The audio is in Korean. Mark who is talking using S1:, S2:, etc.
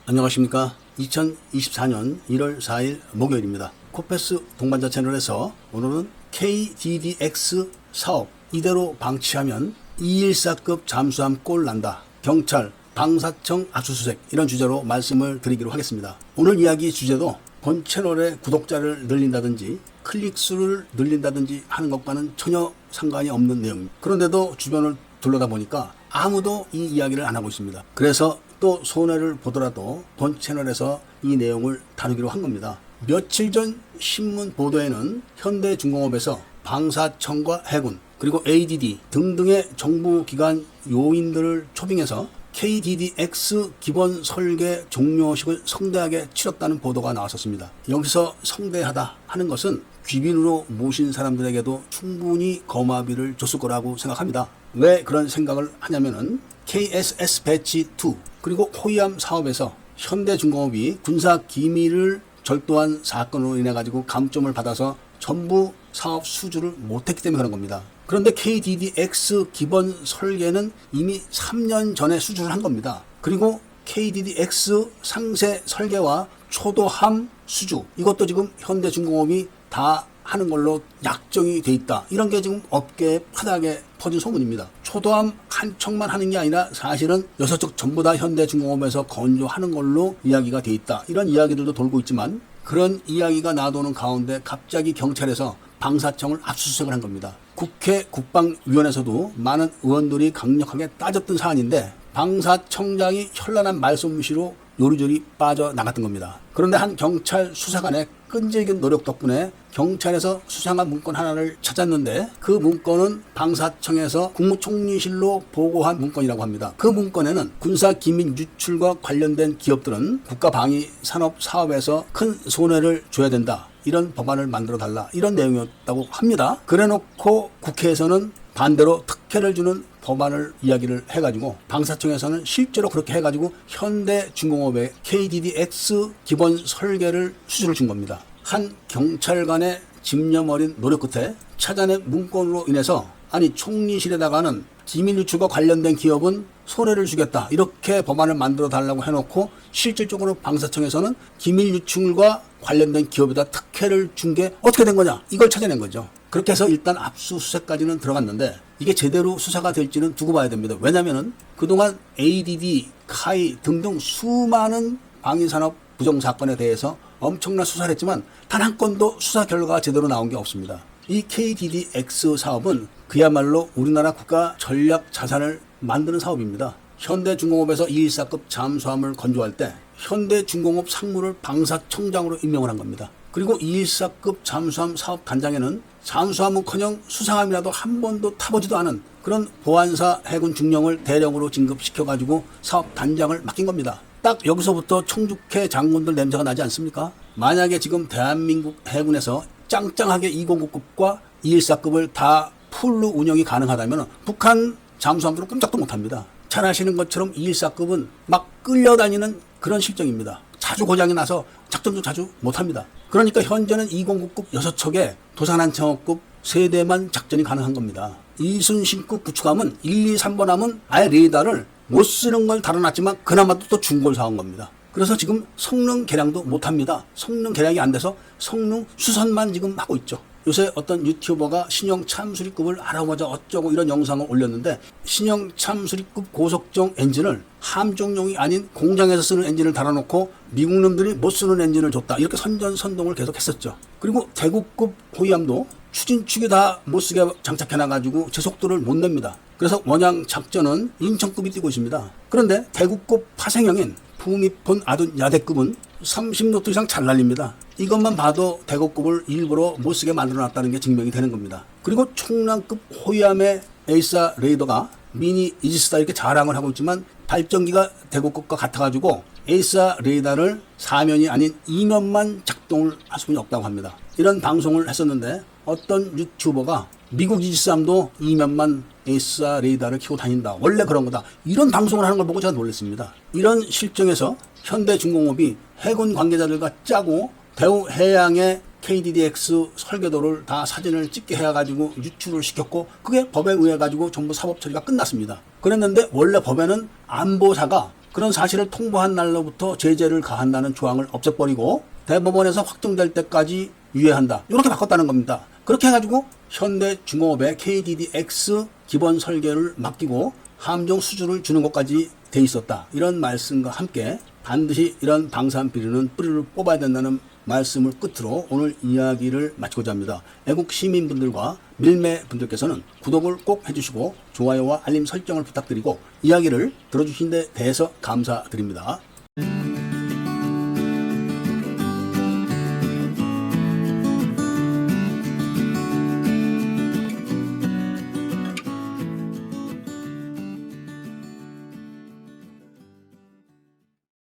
S1: 안녕하십니까. 2024년 1월 4일 목요일입니다. 코패스 동반자 채널에서 오늘은 KDDX 사업 이대로 방치하면 214급 잠수함 꼴 난다. 경찰, 방사청 압수수색, 이런 주제로 말씀을 드리기로 하겠습니다. 오늘 이야기 주제도 본 채널의 구독자를 늘린다든지 클릭수를 늘린다든지 하는 것과는 전혀 상관이 없는 내용입니다. 그런데도 주변을 둘러다 보니까 아무도 이 이야기를 안 하고 있습니다. 그래서 또 손해를 보더라도 본 채널에서 이 내용을 다루기로 한 겁니다. 며칠 전 신문 보도에는 현대중공업에서 방사청과 해군 그리고 ADD 등등의 정부기관 요인들을 초빙해서 KDDX 기본 설계 종료식을 성대하게 치렀다는 보도가 나왔었습니다. 여기서 성대하다 하는 것은 귀빈으로 모신 사람들에게도 충분히 거마비를 줬을 거라고 생각합니다. 왜 그런 생각을 하냐면은 KSS 배치 2 그리고 호위함 사업에서 현대중공업이 군사 기밀을 절도한 사건으로 인해 가지고 감점을 받아서 전부 사업 수주를 못했기 때문에 그런 겁니다. 그런데 KDDX 기본 설계는 이미 3년 전에 수주를 한 겁니다. 그리고 KDDX 상세 설계와 초도함 수주, 이것도 지금 현대중공업이 다 하는 걸로 약정이 돼 있다. 이런 게 지금 업계에 파다하게 퍼진 소문입니다. 초도함 한 척만 하는 게 아니라 사실은 6척 전부 다 현대중공업에서 건조하는 걸로 이야기가 돼 있다. 이런 이야기들도 돌고 있지만 그런 이야기가 나도는 가운데 갑자기 경찰에서 방사청을 압수수색을 한 겁니다. 국회 국방위원회에서도 많은 의원들이 강력하게 따졌던 사안인데 방사청장이 현란한 말솜씨로 요리조리 빠져나갔던 겁니다. 그런데 한 경찰 수사관의 끈질긴 노력 덕분에 경찰에서 수상한 문건 하나를 찾았는데 그 문건은 방사청에서 국무총리실로 보고한 문건이라고 합니다. 그 문건에는 군사기밀 유출과 관련된 기업들은 국가방위산업 사업에서 큰 손해를 줘야 된다. 이런 법안을 만들어 달라. 이런 내용이었다고 합니다. 그래놓고 국회에서는 반대로 특혜를 주는 법안을 이야기를 해가지고 방사청에서는 실제로 그렇게 해가지고 현대중공업의 KDDX 기본 설계를 수주를 준 겁니다. 한 경찰관의 집념 어린 노력 끝에 찾아낸 문건으로 인해서 아니 총리실에다가는 기밀 유출과 관련된 기업은 손해를 주겠다 이렇게 법안을 만들어 달라고 해놓고 실질적으로 방사청에서는 기밀 유출과 관련된 기업에다 특혜를 준 게 어떻게 된 거냐 이걸 찾아낸 거죠. 그렇게 해서 일단 압수수색까지는 들어갔는데 이게 제대로 수사가 될지는 두고 봐야 됩니다. 왜냐하면 그동안 ADD, 카이 등등 수많은 방위산업 부정사건에 대해서 엄청난 수사를 했지만 단 한 건도 수사 결과가 제대로 나온 게 없습니다. 이 KDDX 사업은 그야말로 우리나라 국가 전략 자산을 만드는 사업입니다. 현대중공업에서 214급 잠수함을 건조할 때 현대중공업 상무를 방사청장으로 임명을 한 겁니다. 그리고 214급 잠수함 사업 단장에는 잠수함은커녕 수상함이라도 한 번도 타보지도 않은 그런 보안사 해군 중령을 대령으로 진급시켜가지고 사업 단장을 맡긴 겁니다. 딱 여기서부터 청주회 장군들 냄새가 나지 않습니까? 만약에 지금 대한민국 해군에서 짱짱하게 209급과 214급을 다 풀로 운영이 가능하다면 북한 잠수함들은 꼼짝도 못합니다. 잘 아시는 것처럼 214급은 막 끌려다니는 그런 실정입니다. 자주 고장이 나서 작전도 자주 못합니다. 그러니까 현재는 209급 6척에 도산한창호급 3대만 작전이 가능한 겁니다. 이순신급 구축함은 1, 2, 3번 함은 아예 레이더를 못 쓰는 걸 달아놨지만 그나마도 또 중고를 사온 겁니다. 그래서 지금 성능 개량도 못합니다. 성능 개량이 안 돼서 성능 수선만 지금 하고 있죠. 요새 어떤 유튜버가 신형 참수리급을 알아보자 어쩌고 이런 영상을 올렸는데 신형 참수리급 고속정 엔진을 함정용이 아닌 공장에서 쓰는 엔진을 달아놓고 미국 놈들이 못 쓰는 엔진을 줬다. 이렇게 선전선동을 계속 했었죠. 그리고 대구급 호위함도 추진축이 다 못쓰게 장착해놔가지고 제 속도를 못 냅니다. 그래서 원양 작전은 인천급이 뛰고 있습니다. 그런데 대구급 파생형인 풍미폰 아둔 야대급은 30노트 이상 잘 날립니다. 이것만 봐도 대구급을 일부러 못쓰게 만들어놨다는 게 증명이 되는 겁니다. 그리고 총량급 호위함의 에이사 레이더가 미니 이지스다 이렇게 자랑을 하고 있지만 발전기가 대구급과 같아가지고 에이사 레이더를 4면이 아닌 2면만 작동을 할 수는 없다고 합니다. 이런 방송을 했었는데 어떤 유튜버가 미국 이지스함도 2면만 에이사 레이더를 켜고 다닌다. 원래 그런 거다. 이런 방송을 하는 걸 보고 제가 놀랐습니다. 이런 실정에서 현대중공업이 해군 관계자들과 짜고 대우해양의 KDDX 설계도를 다 사진을 찍게 해가지고 유출을 시켰고 그게 법에 의해 가지고 전부 사법 처리가 끝났습니다. 그랬는데 원래 법에는 안보사가 그런 사실을 통보한 날로부터 제재를 가한다는 조항을 없애버리고 대법원에서 확정될 때까지 유예한다. 이렇게 바꿨다는 겁니다. 그렇게 해가지고 현대중공업의 KDDX 기본 설계를 맡기고 함정 수주를 주는 것까지 돼 있었다. 이런 말씀과 함께 반드시 이런 방산 비리는 뿌리를 뽑아야 된다는 말씀을 끝으로 오늘 이야기를 마치고자 합니다. 애국 시민분들과 밀매분들께서는 구독을 꼭 해주시고 좋아요와 알림 설정을 부탁드리고 이야기를 들어주신 데 대해서 감사드립니다.